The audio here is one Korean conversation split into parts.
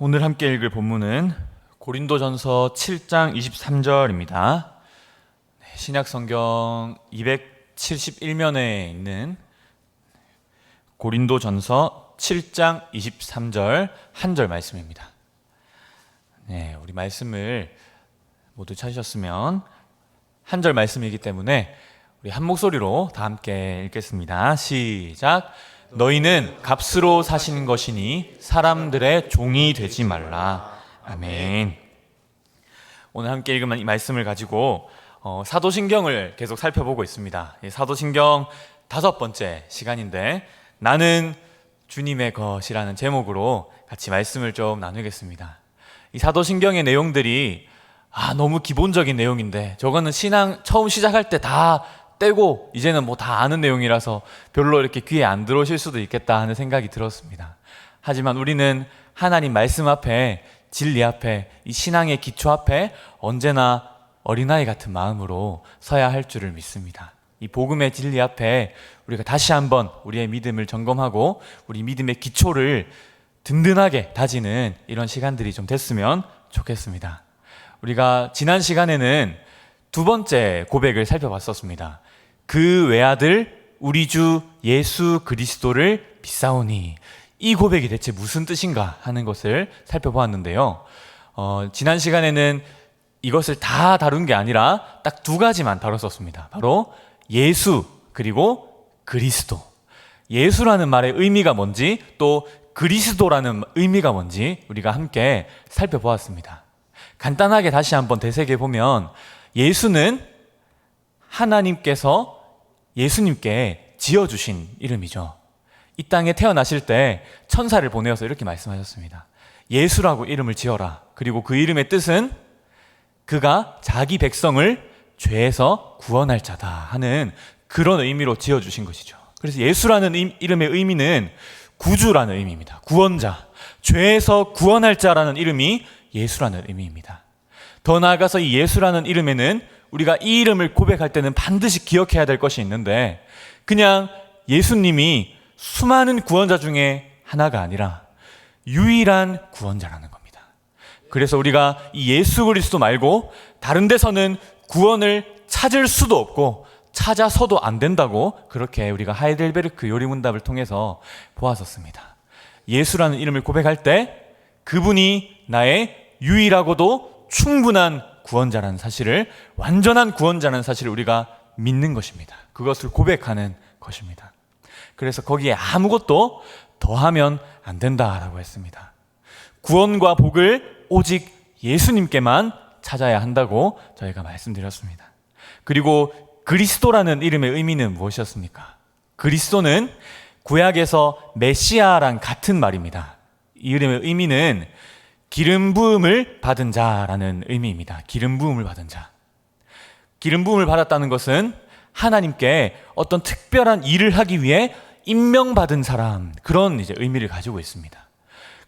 오늘 함께 읽을 본문은 고린도전서 7장 23절입니다. 신약성경 271면에 있는 고린도전서 7장 23절 한 절 말씀입니다. 네, 우리 말씀을 모두 찾으셨으면 한 절 말씀이기 때문에 우리 한 목소리로 다 함께 읽겠습니다. 시작. 너희는 값으로 사신 것이니 사람들의 종이 되지 말라. 아멘. 오늘 함께 읽은 이 말씀을 가지고 사도신경을 계속 살펴보고 있습니다. 사도신경 5번째 시간인데 나는 주님의 것이라는 제목으로 같이 말씀을 좀 나누겠습니다. 이 사도신경의 내용들이 너무 기본적인 내용인데 저거는 신앙 처음 시작할 때 다 떼고 이제는 뭐 다 아는 내용이라서 별로 이렇게 귀에 안 들어오실 수도 있겠다 하는 생각이 들었습니다. 하지만 우리는 하나님 말씀 앞에, 진리 앞에, 이 신앙의 기초 앞에 언제나 어린아이 같은 마음으로 서야 할 줄을 믿습니다. 이 복음의 진리 앞에 우리가 다시 한번 우리의 믿음을 점검하고 우리 믿음의 기초를 든든하게 다지는 이런 시간들이 좀 됐으면 좋겠습니다. 우리가 지난 시간에는 두 번째 고백을 살펴봤었습니다. 그 외아들 우리 주 예수 그리스도를 믿사오니, 이 고백이 대체 무슨 뜻인가 하는 것을 살펴보았는데요. 지난 시간에는 이것을 다 다룬 게 아니라 딱 두 가지만 다뤘었습니다. 바로 예수 그리고 그리스도. 예수라는 말의 의미가 뭔지, 또 그리스도라는 의미가 뭔지 우리가 함께 살펴보았습니다. 간단하게 다시 한번 되새겨 보면, 예수는 하나님께서 예수님께 지어주신 이름이죠. 이 땅에 태어나실 때 천사를 보내어서 이렇게 말씀하셨습니다. 예수라고 이름을 지어라. 그리고 그 이름의 뜻은 그가 자기 백성을 죄에서 구원할 자다 하는 그런 의미로 지어주신 것이죠. 그래서 예수라는 이름의 의미는 구주라는 의미입니다. 구원자, 죄에서 구원할 자라는 이름이 예수라는 의미입니다. 더 나아가서 이 예수라는 이름에는 우리가 이 이름을 고백할 때는 반드시 기억해야 될 것이 있는데, 그냥 예수님이 수많은 구원자 중에 하나가 아니라 유일한 구원자라는 겁니다. 그래서 우리가 이 예수 그리스도 말고 다른 데서는 구원을 찾을 수도 없고 찾아서도 안 된다고, 그렇게 우리가 하이델베르크 요리문답을 통해서 보았었습니다. 예수라는 이름을 고백할 때 그분이 나의 유일하고도 충분한 구원자라는 사실을, 완전한 구원자라는 사실을 우리가 믿는 것입니다. 그것을 고백하는 것입니다. 그래서 거기에 아무것도 더하면 안 된다라고 했습니다. 구원과 복을 오직 예수님께만 찾아야 한다고 저희가 말씀드렸습니다. 그리고 그리스도라는 이름의 의미는 무엇이었습니까? 그리스도는 구약에서 메시아랑 같은 말입니다. 이 이름의 의미는 기름 부음을 받은 자라는 의미입니다. 기름 부음을 받은 자. 기름 부음을 받았다는 것은 하나님께 어떤 특별한 일을 하기 위해 임명받은 사람, 그런 이제 의미를 가지고 있습니다.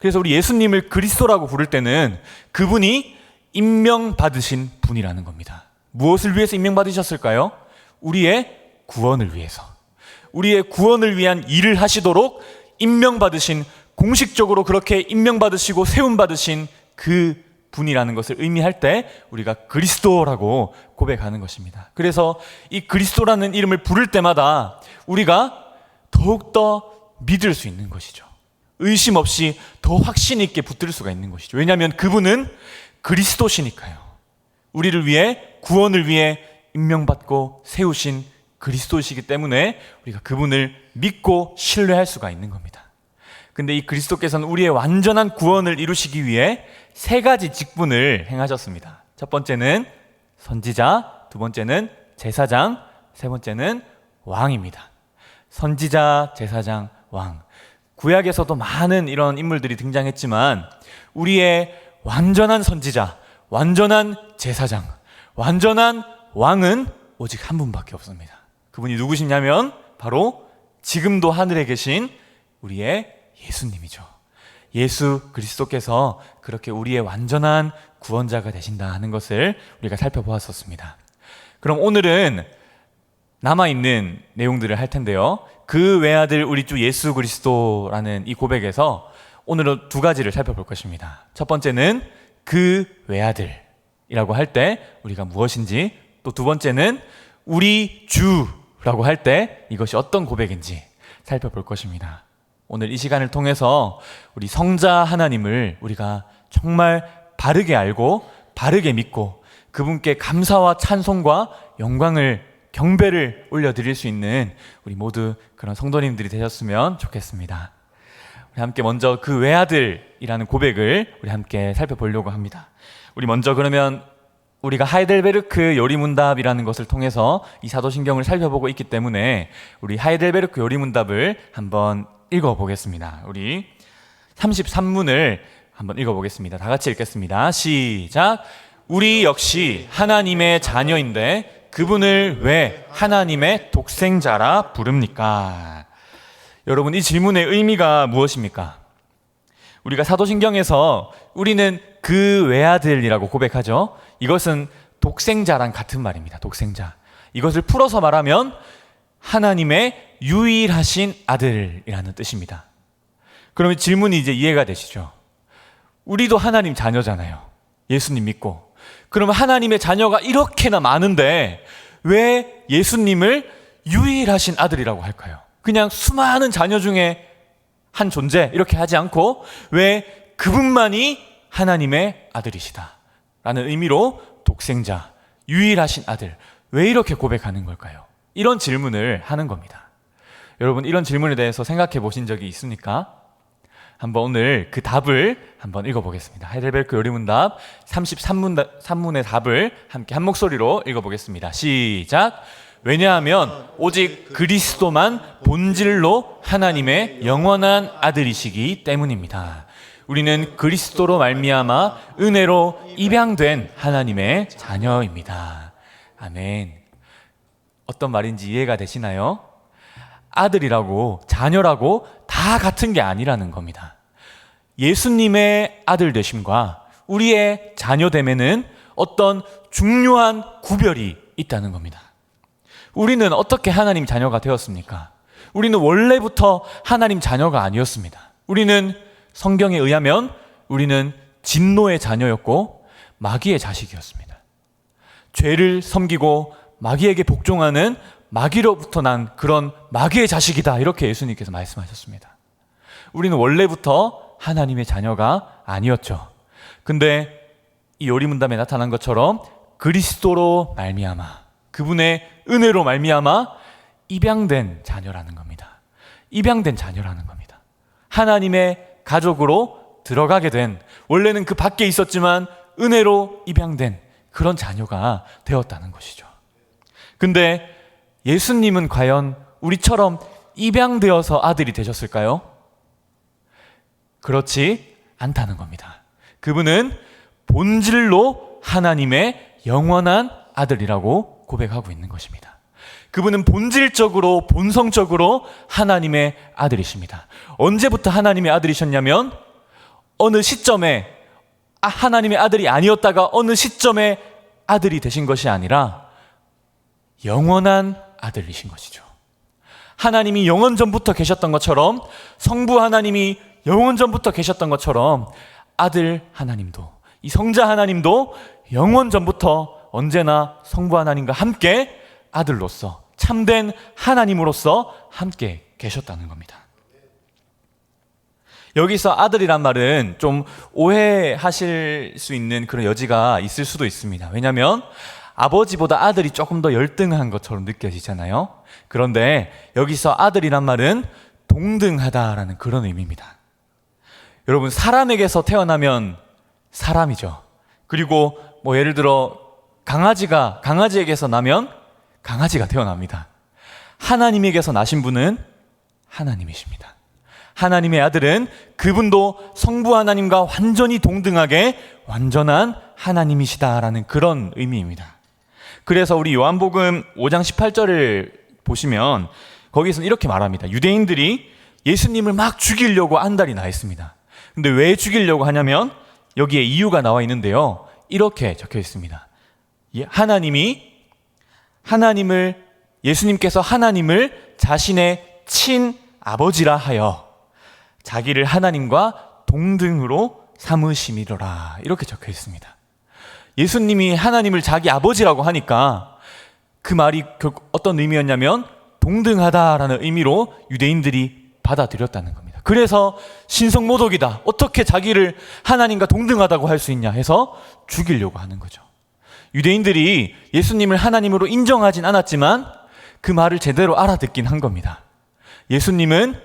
그래서 우리 예수님을 그리스도라고 부를 때는 그분이 임명받으신 분이라는 겁니다. 무엇을 위해서 임명받으셨을까요? 우리의 구원을 위해서. 우리의 구원을 위한 일을 하시도록 임명받으신, 공식적으로 그렇게 임명받으시고 세움받으신 그 분이라는 것을 의미할 때 우리가 그리스도라고 고백하는 것입니다. 그래서 이 그리스도라는 이름을 부를 때마다 우리가 더욱더 믿을 수 있는 것이죠. 의심 없이 더 확신 있게 붙들 수가 있는 것이죠. 왜냐하면 그분은 그리스도시니까요. 우리를 위해, 구원을 위해 임명받고 세우신 그리스도이시기 때문에 우리가 그분을 믿고 신뢰할 수가 있는 겁니다. 근데 이 그리스도께서는 우리의 완전한 구원을 이루시기 위해 세 가지 직분을 행하셨습니다. 첫 번째는 선지자, 두 번째는 제사장, 세 번째는 왕입니다. 선지자, 제사장, 왕. 구약에서도 많은 이런 인물들이 등장했지만 우리의 완전한 선지자, 완전한 제사장, 완전한 왕은 오직 한 분밖에 없습니다. 그분이 누구시냐면 바로 지금도 하늘에 계신 우리의 예수님이죠. 예수 그리스도께서 그렇게 우리의 완전한 구원자가 되신다 하는 것을 우리가 살펴보았었습니다. 그럼 오늘은 남아있는 내용들을 할 텐데요. 그 외아들 우리 주 예수 그리스도라는 이 고백에서 오늘은 두 가지를 살펴볼 것입니다. 첫 번째는 그 외아들이라고 할 때 우리가 무엇인지, 또 두 번째는 우리 주라고 할 때 이것이 어떤 고백인지 살펴볼 것입니다. 오늘 이 시간을 통해서 우리 성자 하나님을 우리가 정말 바르게 알고 바르게 믿고 그분께 감사와 찬송과 영광을, 경배를 올려드릴 수 있는 우리 모두 그런 성도님들이 되셨으면 좋겠습니다. 우리 함께 먼저 그 외아들이라는 고백을 우리 함께 살펴보려고 합니다. 우리 먼저 그러면 우리가 하이델베르크 요리문답이라는 것을 통해서 이 사도신경을 살펴보고 있기 때문에 우리 하이델베르크 요리문답을 한번 읽어보겠습니다. 우리 33문을 한번 읽어보겠습니다. 다 같이 읽겠습니다. 시작. 우리 역시 하나님의 자녀인데 그분을 왜 하나님의 독생자라 부릅니까? 여러분, 이 질문의 의미가 무엇입니까? 우리가 사도신경에서 우리는 그 외아들이라고 고백하죠. 이것은 독생자랑 같은 말입니다. 독생자. 이것을 풀어서 말하면 하나님의 유일하신 아들이라는 뜻입니다. 그러면 질문이 이제 이해가 되시죠? 우리도 하나님 자녀잖아요. 예수님 믿고. 그러면 하나님의 자녀가 이렇게나 많은데 왜 예수님을 유일하신 아들이라고 할까요? 그냥 수많은 자녀 중에 한 존재 이렇게 하지 않고 왜 그분만이 하나님의 아들이시다 라는 의미로 독생자, 유일하신 아들, 왜 이렇게 고백하는 걸까요? 이런 질문을 하는 겁니다. 여러분, 이런 질문에 대해서 생각해 보신 적이 있습니까? 한번 오늘 그 답을 한번 읽어보겠습니다. 하이델베르크 요리문답 33문의 답을 함께 한 목소리로 읽어보겠습니다. 시작. 왜냐하면 오직 그리스도만 본질로 하나님의 영원한 아들이시기 때문입니다. 우리는 그리스도로 말미암아 은혜로 입양된 하나님의 자녀입니다. 아멘. 어떤 말인지 이해가 되시나요? 아들이라고 자녀라고 다 같은 게 아니라는 겁니다. 예수님의 아들 되심과 우리의 자녀됨에는 어떤 중요한 구별이 있다는 겁니다. 우리는 어떻게 하나님 자녀가 되었습니까? 우리는 원래부터 하나님 자녀가 아니었습니다. 우리는 성경에 의하면 우리는 진노의 자녀였고 마귀의 자식이었습니다. 죄를 섬기고 마귀에게 복종하는 마귀로부터 난 그런 마귀의 자식이다, 이렇게 예수님께서 말씀하셨습니다. 우리는 원래부터 하나님의 자녀가 아니었죠. 근데 이 요리문답에 나타난 것처럼 그리스도로 말미암아, 그분의 은혜로 말미암아 입양된 자녀라는 겁니다. 입양된 자녀라는 겁니다. 하나님의 가족으로 들어가게 된, 원래는 그 밖에 있었지만 은혜로 입양된 그런 자녀가 되었다는 것이죠. 근데 예수님은 과연 우리처럼 입양되어서 아들이 되셨을까요? 그렇지 않다는 겁니다. 그분은 본질로 하나님의 영원한 아들이라고 고백하고 있는 것입니다. 그분은 본질적으로, 본성적으로 하나님의 아들이십니다. 언제부터 하나님의 아들이셨냐면 어느 시점에 하나님의 아들이 아니었다가 어느 시점에 아들이 되신 것이 아니라 영원한 아들이신 것이죠. 하나님이 영원 전부터 계셨던 것처럼, 성부 하나님이 영원 전부터 계셨던 것처럼 아들 하나님도, 이 성자 하나님도 영원 전부터 언제나 성부 하나님과 함께 아들로서, 참된 하나님으로서 함께 계셨다는 겁니다. 여기서 아들이란 말은 좀 오해하실 수 있는 그런 여지가 있을 수도 있습니다. 왜냐하면 아버지보다 아들이 조금 더 열등한 것처럼 느껴지잖아요. 그런데 여기서 아들이란 말은 동등하다라는 그런 의미입니다. 여러분, 사람에게서 태어나면 사람이죠. 그리고 뭐 예를 들어 강아지에게서 나면 강아지가 태어납니다. 하나님에게서 나신 분은 하나님이십니다. 하나님의 아들은 그분도 성부 하나님과 완전히 동등하게 완전한 하나님이시다라는 그런 의미입니다. 그래서 우리 요한복음 5장 18절을 보시면 거기서는 이렇게 말합니다. 유대인들이 예수님을 막 죽이려고 안달이 나 있습니다. 근데 왜 죽이려고 하냐면 여기에 이유가 나와 있는데요. 이렇게 적혀 있습니다. 예수님께서 하나님을 자신의 친아버지라 하여 자기를 하나님과 동등으로 삼으심이로라 이렇게 적혀 있습니다. 예수님이 하나님을 자기 아버지라고 하니까 그 말이 어떤 의미였냐면 동등하다라는 의미로 유대인들이 받아들였다는 겁니다. 그래서 신성모독이다, 어떻게 자기를 하나님과 동등하다고 할 수 있냐 해서 죽이려고 하는 거죠. 유대인들이 예수님을 하나님으로 인정하진 않았지만 그 말을 제대로 알아듣긴 한 겁니다. 예수님은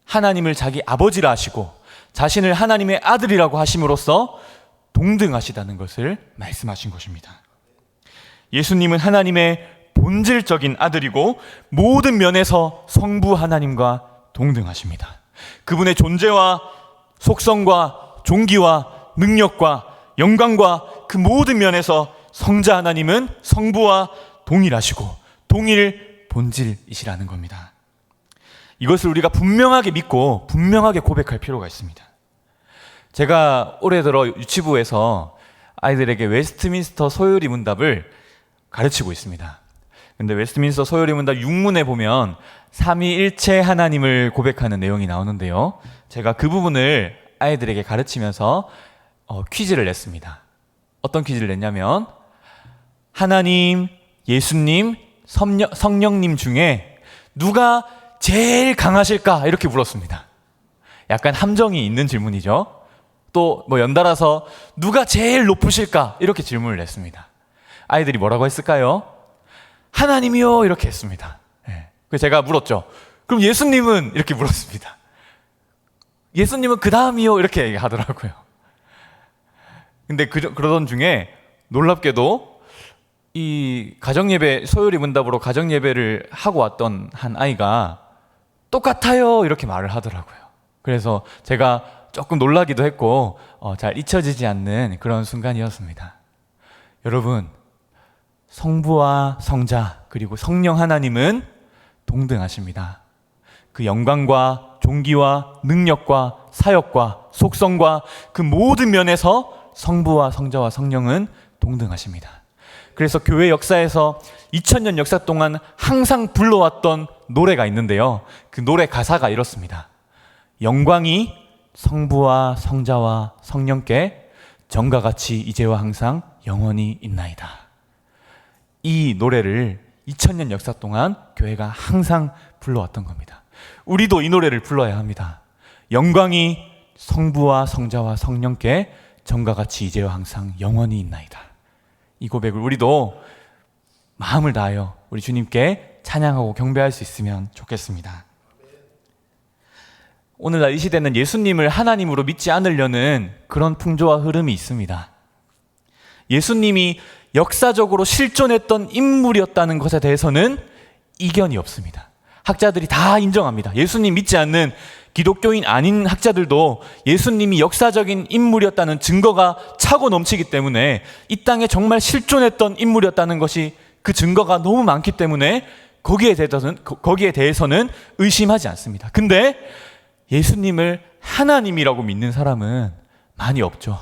하나님을 자기 아버지라 하시고 자신을 하나님의 아들이라고 하심으로써 동등하시다는 것을 말씀하신 것입니다. 예수님은 하나님의 본질적인 아들이고 모든 면에서 성부 하나님과 동등하십니다. 그분의 존재와 속성과 종기와 능력과 영광과 그 모든 면에서 성자 하나님은 성부와 동일하시고 동일 본질이시라는 겁니다. 이것을 우리가 분명하게 믿고 분명하게 고백할 필요가 있습니다. 제가 올해 들어 유치부에서 아이들에게 웨스트민스터 소요리 문답을 가르치고 있습니다. 근데 웨스트민스터 소요리 문답 6문에 보면 삼위일체 하나님을 고백하는 내용이 나오는데요. 제가 그 부분을 아이들에게 가르치면서 퀴즈를 냈습니다. 어떤 퀴즈를 냈냐면 하나님, 예수님, 성령님 중에 누가 제일 강하실까? 이렇게 물었습니다. 약간 함정이 있는 질문이죠. 또 연달아서 누가 제일 높으실까? 이렇게 질문을 냈습니다. 아이들이 뭐라고 했을까요? 하나님이요 이렇게 했습니다. 그래서 제가 물었죠. 그럼 예수님은? 이렇게 물었습니다. 예수님은 그 다음이요 이렇게 얘기하더라고요. 근데 그러던 중에 놀랍게도 이 가정예배, 소요리 문답으로 가정예배를 하고 왔던 한 아이가 똑같아요 이렇게 말을 하더라고요. 그래서 제가 조금 놀라기도 했고 잘 잊혀지지 않는 그런 순간이었습니다. 여러분, 성부와 성자 그리고 성령 하나님은 동등하십니다. 그 영광과 종기와 능력과 사역과 속성과 그 모든 면에서 성부와 성자와 성령은 동등하십니다. 그래서 교회 역사에서 2000년 역사 동안 항상 불러왔던 노래가 있는데요. 그 노래 가사가 이렇습니다. 영광이 성부와 성자와 성령께 전과 같이 이제와 항상 영원히 있나이다. 이 노래를 2000년 역사 동안 교회가 항상 불러왔던 겁니다. 우리도 이 노래를 불러야 합니다. 영광이 성부와 성자와 성령께 전과 같이 이제와 항상 영원히 있나이다. 이 고백을 우리도 마음을 다하여 우리 주님께 찬양하고 경배할 수 있으면 좋겠습니다. 오늘날 이 시대는 예수님을 하나님으로 믿지 않으려는 그런 풍조와 흐름이 있습니다. 예수님이 역사적으로 실존했던 인물이었다는 것에 대해서는 이견이 없습니다. 학자들이 다 인정합니다. 예수님 믿지 않는 기독교인 아닌 학자들도 예수님이 역사적인 인물이었다는 증거가 차고 넘치기 때문에 이 땅에 정말 실존했던 인물이었다는 것이 그 증거가 너무 많기 때문에 거기에 대해서는 의심하지 않습니다. 근데 예수님을 하나님이라고 믿는 사람은 많이 없죠.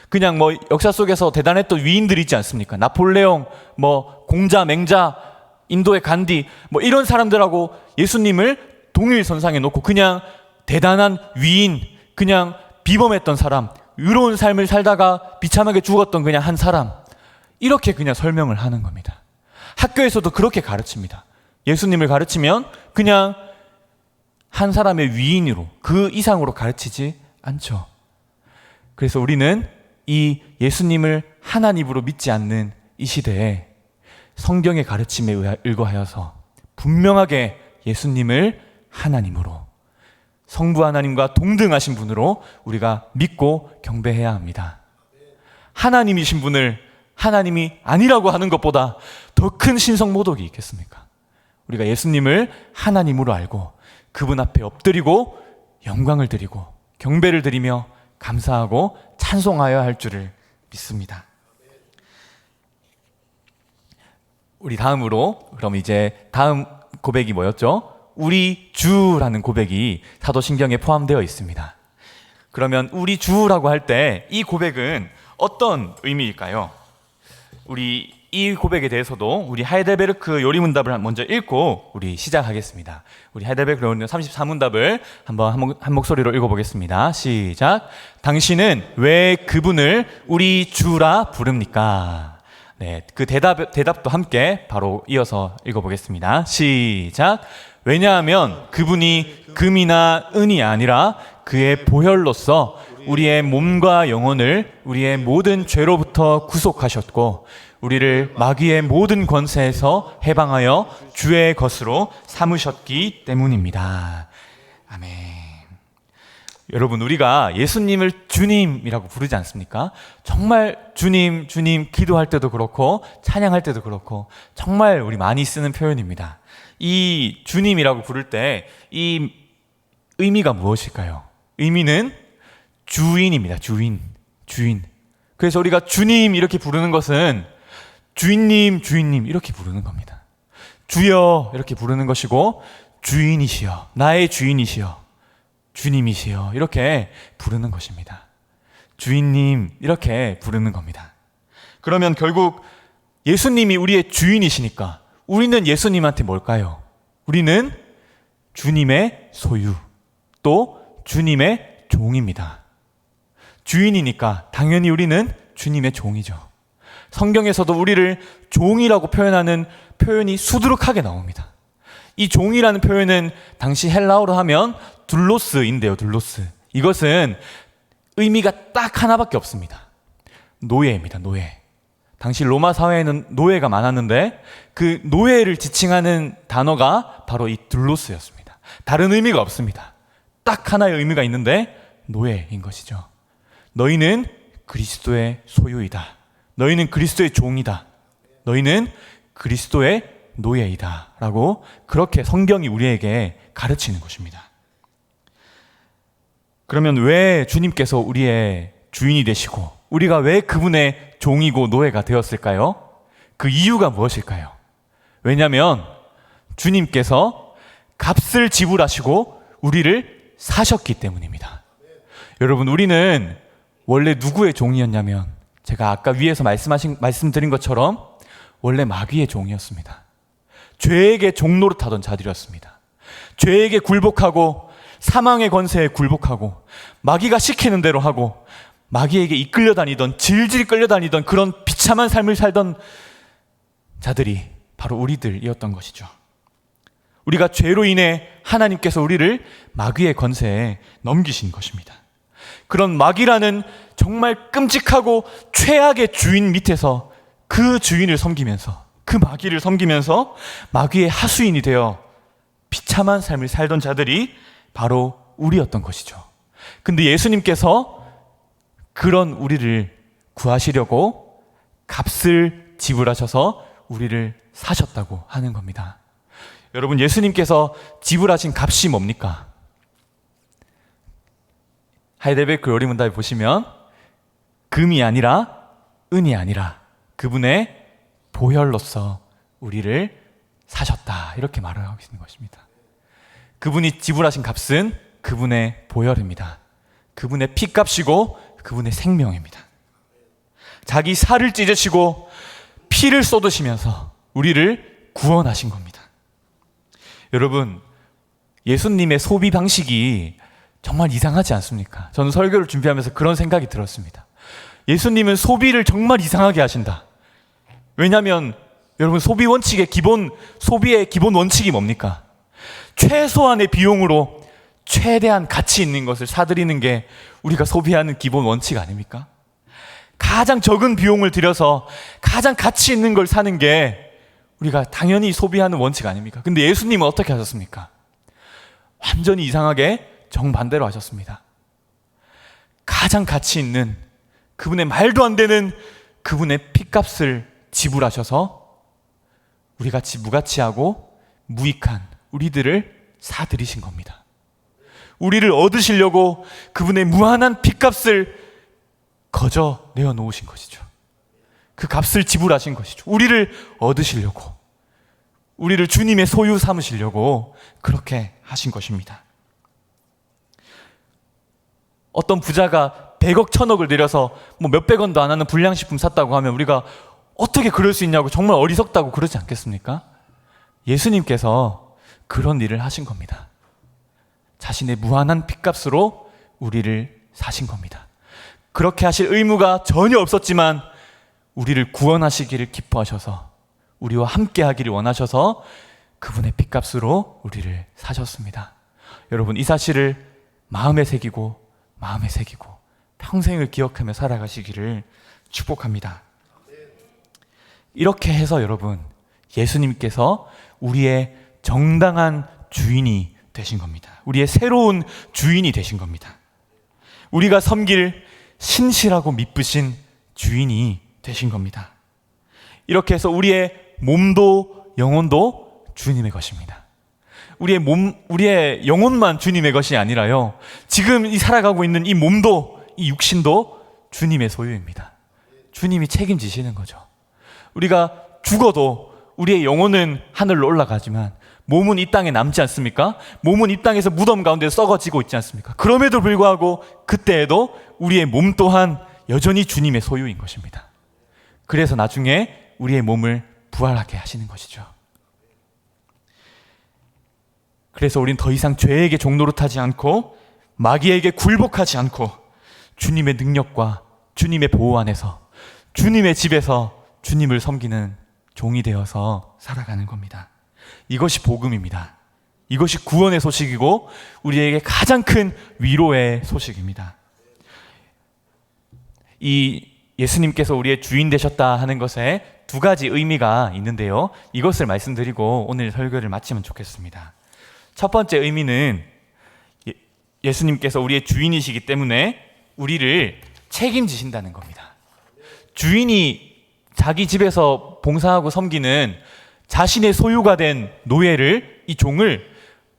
그냥 역사 속에서 대단했던 위인들이 있지 않습니까? 나폴레옹, 공자, 맹자, 인도의 간디 이런 사람들하고 예수님을 동일 선상에 놓고 그냥 대단한 위인, 그냥 비범했던 사람, 의로운 삶을 살다가 비참하게 죽었던 그냥 한 사람, 이렇게 그냥 설명을 하는 겁니다. 학교에서도 그렇게 가르칩니다. 예수님을 가르치면 그냥 한 사람의 위인으로, 그 이상으로 가르치지 않죠. 그래서 우리는 이 예수님을 하나님으로 믿지 않는 이 시대에 성경의 가르침에 의거하여서 분명하게 예수님을 하나님으로, 성부 하나님과 동등하신 분으로 우리가 믿고 경배해야 합니다. 하나님이신 분을 하나님이 아니라고 하는 것보다 더 큰 신성모독이 있겠습니까? 우리가 예수님을 하나님으로 알고 그분 앞에 엎드리고 영광을 드리고 경배를 드리며 감사하고 찬송하여야 할 줄을 믿습니다. 우리 다음으로 그럼 이제 다음 고백이 뭐였죠? 우리 주라는 고백이 사도신경에 포함되어 있습니다. 그러면 우리 주라고 할 때 이 고백은 어떤 의미일까요? 우리 이 고백에 대해서도 우리 하이델베르크 요리문답을 먼저 읽고 우리 시작하겠습니다. 우리 하이델베르크 요리문답 34문답을 한번 한 목소리로 읽어보겠습니다. 시작. 당신은 왜 그분을 우리 주라 부릅니까? 네, 그 대답도 함께 바로 이어서 읽어보겠습니다. 시작. 왜냐하면 그분이 금이나 은이 아니라 그의 보혈로서 우리의 몸과 영혼을 우리의 모든 죄로부터 구속하셨고 우리를 마귀의 모든 권세에서 해방하여 주의 것으로 삼으셨기 때문입니다. 아멘. 여러분, 우리가 예수님을 주님이라고 부르지 않습니까? 정말 주님, 주님 기도할 때도 그렇고 찬양할 때도 그렇고 정말 우리 많이 쓰는 표현입니다. 이 주님이라고 부를 때 이 의미가 무엇일까요? 의미는 주인입니다. 주인. 그래서 우리가 주님 이렇게 부르는 것은 주인님, 주인님 이렇게 부르는 겁니다. 주여 이렇게 부르는 것이고 주인이시여, 나의 주인이시여, 주님이시여 이렇게 부르는 것입니다. 주인님 이렇게 부르는 겁니다. 그러면 결국 예수님이 우리의 주인이시니까 우리는 예수님한테 뭘까요? 우리는 주님의 소유, 또 주님의 종입니다. 주인이니까 당연히 우리는 주님의 종이죠. 성경에서도 우리를 종이라고 표현하는 표현이 수두룩하게 나옵니다. 이 종이라는 표현은 당시 헬라어로 하면 둘로스인데요. 둘로스. 이것은 의미가 딱 하나밖에 없습니다. 노예입니다. 노예. 당시 로마 사회에는 노예가 많았는데 그 노예를 지칭하는 단어가 바로 이 둘로스였습니다. 다른 의미가 없습니다. 딱 하나의 의미가 있는데 노예인 것이죠. 너희는 그리스도의 소유이다. 너희는 그리스도의 종이다. 너희는 그리스도의 노예이다. 라고 그렇게 성경이 우리에게 가르치는 것입니다. 그러면 왜 주님께서 우리의 주인이 되시고 우리가 왜 그분의 종이고 노예가 되었을까요? 그 이유가 무엇일까요? 왜냐하면 주님께서 값을 지불하시고 우리를 사셨기 때문입니다. 여러분, 우리는 원래 누구의 종이었냐면 제가 아까 위에서 말씀드린 것처럼 원래 마귀의 종이었습니다. 죄에게 종노릇하던 자들이었습니다. 죄에게 굴복하고 사망의 권세에 굴복하고 마귀가 시키는 대로 하고 마귀에게 이끌려 다니던, 질질 끌려다니던 그런 비참한 삶을 살던 자들이 바로 우리들이었던 것이죠. 우리가 죄로 인해 하나님께서 우리를 마귀의 권세에 넘기신 것입니다. 그런 마귀라는 정말 끔찍하고 최악의 주인 밑에서 그 주인을 섬기면서, 그 마귀를 섬기면서 마귀의 하수인이 되어 비참한 삶을 살던 자들이 바로 우리였던 것이죠. 근데 예수님께서 그런 우리를 구하시려고 값을 지불하셔서 우리를 사셨다고 하는 겁니다. 여러분, 예수님께서 지불하신 값이 뭡니까? 하이델베르크 요리문답에 보시면 금이 아니라 은이 아니라 그분의 보혈로서 우리를 사셨다, 이렇게 말을 하고 있는 것입니다. 그분이 지불하신 값은 그분의 보혈입니다. 그분의 피값이고 그분의 생명입니다. 자기 살을 찢으시고 피를 쏟으시면서 우리를 구원하신 겁니다. 여러분, 예수님의 소비 방식이 정말 이상하지 않습니까? 저는 설교를 준비하면서 그런 생각이 들었습니다. 예수님은 소비를 정말 이상하게 하신다. 왜냐하면 여러분, 소비의 기본 원칙이 뭡니까? 최소한의 비용으로 최대한 가치 있는 것을 사들이는 게 우리가 소비하는 기본 원칙 아닙니까? 가장 적은 비용을 들여서 가장 가치 있는 걸 사는 게 우리가 당연히 소비하는 원칙 아닙니까? 근데 예수님은 어떻게 하셨습니까? 완전히 이상하게 정반대로 하셨습니다. 가장 가치 있는 그분의 말도 안 되는 그분의 피값을 지불하셔서 우리 같이 무가치하고 무익한 우리들을 사들이신 겁니다. 우리를 얻으시려고 그분의 무한한 피값을 거저 내어놓으신 것이죠. 그 값을 지불하신 것이죠. 우리를 얻으시려고, 우리를 주님의 소유 삼으시려고 그렇게 하신 것입니다. 어떤 부자가 100억 1000억을 들여서 뭐 몇백 원도 안 하는 불량식품 샀다고 하면 우리가 어떻게 그럴 수 있냐고 정말 어리석다고 그러지 않겠습니까? 예수님께서 그런 일을 하신 겁니다. 자신의 무한한 핏값으로 우리를 사신 겁니다. 그렇게 하실 의무가 전혀 없었지만 우리를 구원하시기를 기뻐하셔서 우리와 함께 하기를 원하셔서 그분의 핏값으로 우리를 사셨습니다. 여러분, 이 사실을 마음에 새기고 평생을 기억하며 살아가시기를 축복합니다. 이렇게 해서 여러분, 예수님께서 우리의 정당한 주인이 되신 겁니다. 우리의 새로운 주인이 되신 겁니다. 우리가 섬길 신실하고 미쁘신 주인이 되신 겁니다. 이렇게 해서 우리의 몸도 영혼도 주님의 것입니다. 우리의 영혼만 주님의 것이 아니라요, 지금 이 살아가고 있는 이 몸도, 이 육신도 주님의 소유입니다. 주님이 책임지시는 거죠. 우리가 죽어도 우리의 영혼은 하늘로 올라가지만 몸은 이 땅에 남지 않습니까? 몸은 이 땅에서 무덤 가운데 썩어지고 있지 않습니까? 그럼에도 불구하고 그때에도 우리의 몸 또한 여전히 주님의 소유인 것입니다. 그래서 나중에 우리의 몸을 부활하게 하시는 것이죠. 그래서 우린 더 이상 죄에게 종노릇하지 않고 마귀에게 굴복하지 않고 주님의 능력과 주님의 보호 안에서 주님의 집에서 주님을 섬기는 종이 되어서 살아가는 겁니다. 이것이 복음입니다. 이것이 구원의 소식이고 우리에게 가장 큰 위로의 소식입니다. 이 예수님께서 우리의 주인 되셨다 하는 것에 두 가지 의미가 있는데요, 이것을 말씀드리고 오늘 설교를 마치면 좋겠습니다. 첫 번째 의미는 예수님께서 우리의 주인이시기 때문에 우리를 책임지신다는 겁니다. 주인이 자기 집에서 봉사하고 섬기는 자신의 소유가 된 노예를, 이 종을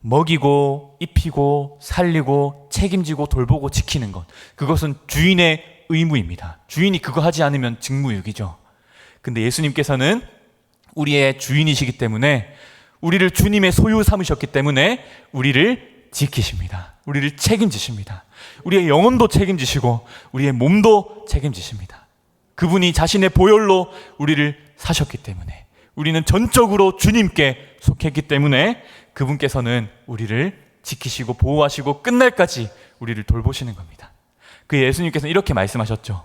먹이고 입히고 살리고 책임지고 돌보고 지키는 것, 그것은 주인의 의무입니다. 주인이 그거 하지 않으면 직무유기죠. 근데 예수님께서는 우리의 주인이시기 때문에, 우리를 주님의 소유 삼으셨기 때문에 우리를 지키십니다. 우리를 책임지십니다. 우리의 영혼도 책임지시고 우리의 몸도 책임지십니다. 그분이 자신의 보혈로 우리를 사셨기 때문에, 우리는 전적으로 주님께 속했기 때문에 그분께서는 우리를 지키시고 보호하시고 끝날까지 우리를 돌보시는 겁니다. 그 예수님께서는 이렇게 말씀하셨죠.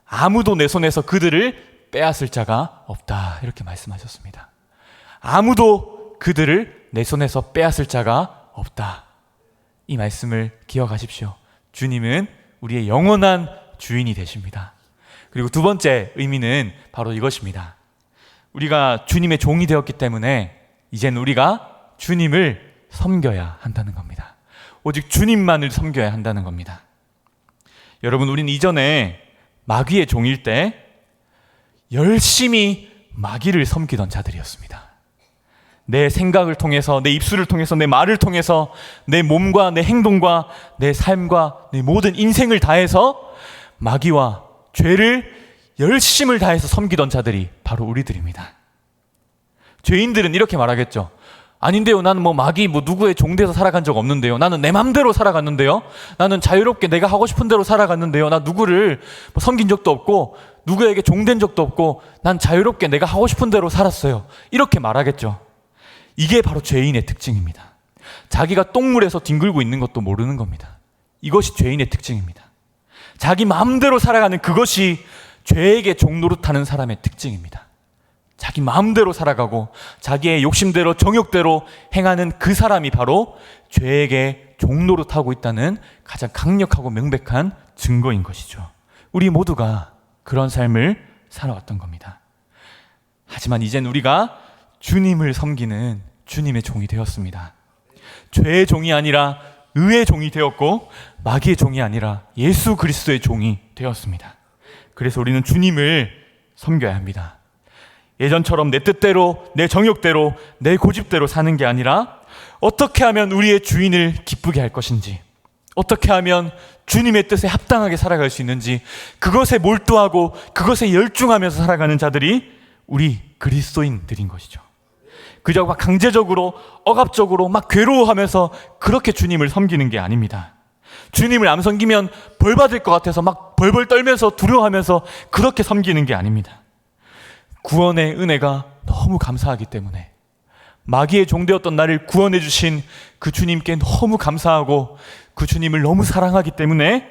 아무도 내 손에서 그들을 빼앗을 자가 없다, 이렇게 말씀하셨습니다. 아무도 그들을 내 손에서 빼앗을 자가 없다. 이 말씀을 기억하십시오. 주님은 우리의 영원한 주인이 되십니다. 그리고 두 번째 의미는 바로 이것입니다. 우리가 주님의 종이 되었기 때문에 이제는 우리가 주님을 섬겨야 한다는 겁니다. 오직 주님만을 섬겨야 한다는 겁니다. 여러분, 우리는 이전에 마귀의 종일 때 열심히 마귀를 섬기던 자들이었습니다. 내 생각을 통해서, 내 입술을 통해서, 내 말을 통해서, 내 몸과 내 행동과 내 삶과 내 모든 인생을 다해서 마귀와 죄를 열심을 다해서 섬기던 자들이 바로 우리들입니다. 죄인들은 이렇게 말하겠죠. 아닌데요, 나는 마귀 누구의 종돼서 살아간 적 없는데요, 나는 내 맘대로 살아갔는데요, 나는 자유롭게 내가 하고 싶은 대로 살아갔는데요, 나 누구를 섬긴 적도 없고 누구에게 종된 적도 없고 난 자유롭게 내가 하고 싶은 대로 살았어요, 이렇게 말하겠죠. 이게 바로 죄인의 특징입니다. 자기가 똥물에서 뒹굴고 있는 것도 모르는 겁니다. 이것이 죄인의 특징입니다. 자기 마음대로 살아가는 그것이 죄에게 종노릇하는 사람의 특징입니다. 자기 마음대로 살아가고 자기의 욕심대로 정욕대로 행하는 그 사람이 바로 죄에게 종노릇하고 있다는 가장 강력하고 명백한 증거인 것이죠. 우리 모두가 그런 삶을 살아왔던 겁니다. 하지만 이젠 우리가 주님을 섬기는 주님의 종이 되었습니다. 죄의 종이 아니라 의의 종이 되었고 마귀의 종이 아니라 예수 그리스도의 종이 되었습니다. 그래서 우리는 주님을 섬겨야 합니다. 예전처럼 내 뜻대로, 내 정욕대로, 내 고집대로 사는 게 아니라 어떻게 하면 우리의 주인을 기쁘게 할 것인지, 어떻게 하면 주님의 뜻에 합당하게 살아갈 수 있는지, 그것에 몰두하고 그것에 열중하면서 살아가는 자들이 우리 그리스도인들인 것이죠. 그저 막 강제적으로, 억압적으로 막 괴로워하면서 그렇게 주님을 섬기는 게 아닙니다. 주님을 안 섬기면 벌 받을 것 같아서 막 벌벌 떨면서 두려워하면서 그렇게 섬기는 게 아닙니다. 구원의 은혜가 너무 감사하기 때문에, 마귀의 종되었던 나를 구원해 주신 그 주님께 너무 감사하고 그 주님을 너무 사랑하기 때문에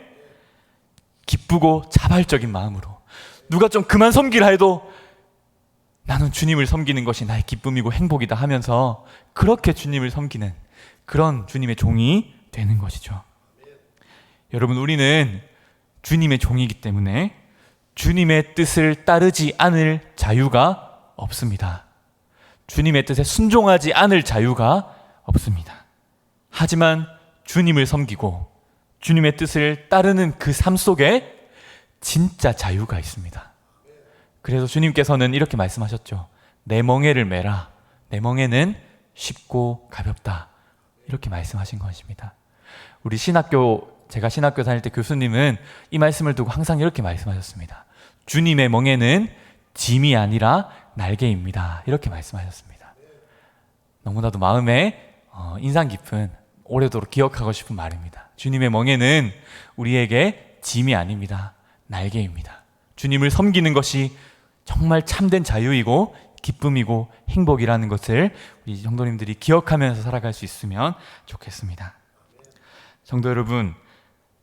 기쁘고 자발적인 마음으로, 누가 좀 그만 섬기라 해도 나는 주님을 섬기는 것이 나의 기쁨이고 행복이다 하면서 그렇게 주님을 섬기는 그런 주님의 종이 되는 것이죠. 여러분, 우리는 주님의 종이기 때문에 주님의 뜻을 따르지 않을 자유가 없습니다. 주님의 뜻에 순종하지 않을 자유가 없습니다. 하지만 주님을 섬기고 주님의 뜻을 따르는 그 삶 속에 진짜 자유가 있습니다. 그래서 주님께서는 이렇게 말씀하셨죠. 내 멍에를 메라. 내 멍에는 쉽고 가볍다. 이렇게 말씀하신 것입니다. 우리 제가 신학교 다닐 때 교수님은 이 말씀을 두고 항상 이렇게 말씀하셨습니다. 주님의 멍에는 짐이 아니라 날개입니다. 이렇게 말씀하셨습니다. 너무나도 마음에 인상 깊은, 오래도록 기억하고 싶은 말입니다. 주님의 멍에는 우리에게 짐이 아닙니다. 날개입니다. 주님을 섬기는 것이 정말 참된 자유이고 기쁨이고 행복이라는 것을 우리 성도님들이 기억하면서 살아갈 수 있으면 좋겠습니다. 성도 여러분,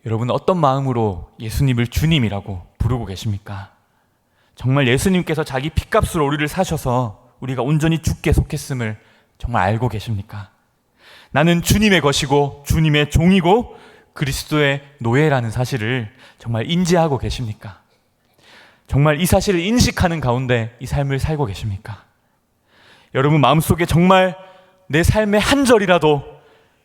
여러분은 어떤 마음으로 예수님을 주님이라고 부르고 계십니까? 정말 예수님께서 자기 핏값으로 우리를 사셔서 우리가 온전히 주께 속했음을 정말 알고 계십니까? 나는 주님의 것이고 주님의 종이고 그리스도의 노예라는 사실을 정말 인지하고 계십니까? 정말 이 사실을 인식하는 가운데 이 삶을 살고 계십니까? 여러분 마음속에 정말 내 삶의 한 절이라도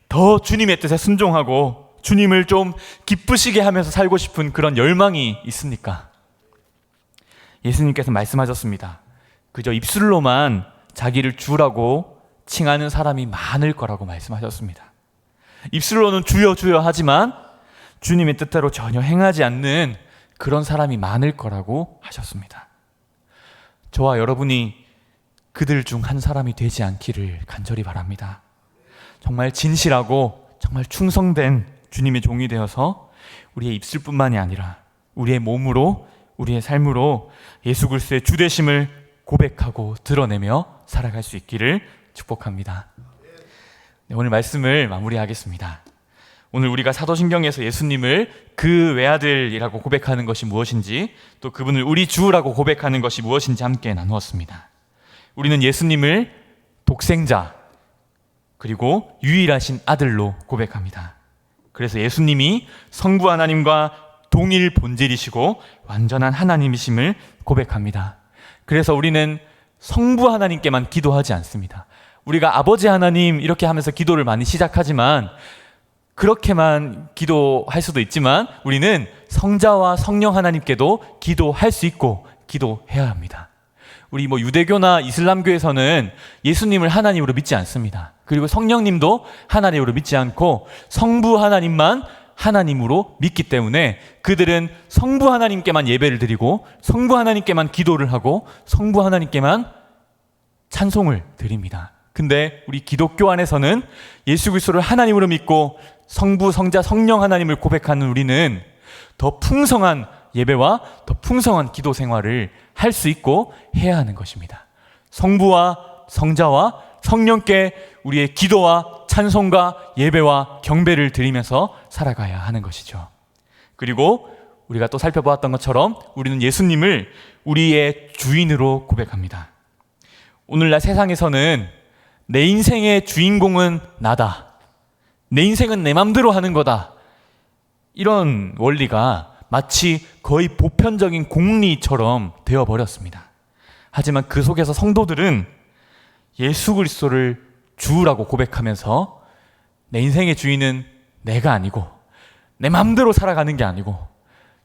더 주님의 뜻에 순종하고 주님을 좀 기쁘시게 하면서 살고 싶은 그런 열망이 있습니까? 예수님께서 말씀하셨습니다. 그저 입술로만 자기를 주라고 칭하는 사람이 많을 거라고 말씀하셨습니다. 입술로는 주여 주여 하지만 주님의 뜻대로 전혀 행하지 않는 그런 사람이 많을 거라고 하셨습니다. 저와 여러분이 그들 중 한 사람이 되지 않기를 간절히 바랍니다. 정말 진실하고 정말 충성된 주님의 종이 되어서 우리의 입술뿐만이 아니라 우리의 몸으로, 우리의 삶으로 예수 그리스도의 주되심을 고백하고 드러내며 살아갈 수 있기를 축복합니다. 네, 오늘 말씀을 마무리하겠습니다. 오늘 우리가 사도신경에서 예수님을 그 외아들이라고 고백하는 것이 무엇인지, 또 그분을 우리 주라고 고백하는 것이 무엇인지 함께 나누었습니다. 우리는 예수님을 독생자 그리고 유일하신 아들로 고백합니다. 그래서 예수님이 성부 하나님과 동일 본질이시고 완전한 하나님이심을 고백합니다. 그래서 우리는 성부 하나님께만 기도하지 않습니다. 우리가 아버지 하나님 이렇게 하면서 기도를 많이 시작하지만, 그렇게만 기도할 수도 있지만 우리는 성자와 성령 하나님께도 기도할 수 있고 기도해야 합니다. 우리 유대교나 이슬람교에서는 예수님을 하나님으로 믿지 않습니다. 그리고 성령님도 하나님으로 믿지 않고 성부 하나님만 하나님으로 믿기 때문에 그들은 성부 하나님께만 예배를 드리고 성부 하나님께만 기도를 하고 성부 하나님께만 찬송을 드립니다. 근데 우리 기독교 안에서는 예수 그리스도를 하나님으로 믿고 성부, 성자, 성령 하나님을 고백하는 우리는 더 풍성한 예배와 더 풍성한 기도 생활을 할 수 있고 해야 하는 것입니다. 성부와 성자와 성령께 우리의 기도와 찬송과 예배와 경배를 드리면서 살아가야 하는 것이죠. 그리고 우리가 또 살펴보았던 것처럼 우리는 예수님을 우리의 주인으로 고백합니다. 오늘날 세상에서는 내 인생의 주인공은 나다, 내 인생은 내 맘대로 하는 거다, 이런 원리가 마치 거의 보편적인 공리처럼 되어버렸습니다. 하지만 그 속에서 성도들은 예수 그리스도를 주라고 고백하면서 내 인생의 주인은 내가 아니고 내 맘대로 살아가는 게 아니고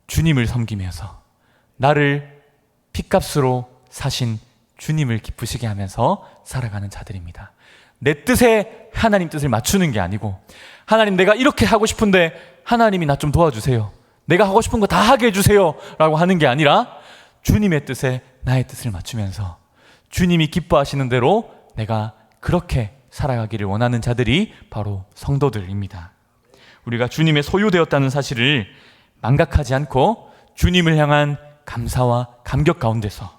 주님을 섬기면서 나를 핏값으로 사신 주님을 기쁘시게 하면서 살아가는 자들입니다. 내 뜻에 하나님 뜻을 맞추는 게 아니고, 하나님 내가 이렇게 하고 싶은데 하나님이 나 좀 도와주세요, 내가 하고 싶은 거 다 하게 해주세요 라고 하는 게 아니라 주님의 뜻에 나의 뜻을 맞추면서 주님이 기뻐하시는 대로 내가 그렇게 살아가기를 원하는 자들이 바로 성도들입니다. 우리가 주님의 소유되었다는 사실을 망각하지 않고 주님을 향한 감사와 감격 가운데서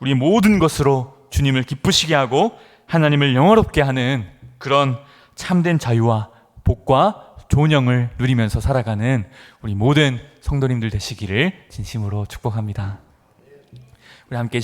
우리 모든 것으로 주님을 기쁘시게 하고 하나님을 영화롭게 하는 그런 참된 자유와 복과 좋은 영을 누리면서 살아가는 우리 모든 성도님들 되시기를 진심으로 축복합니다. 우리 함께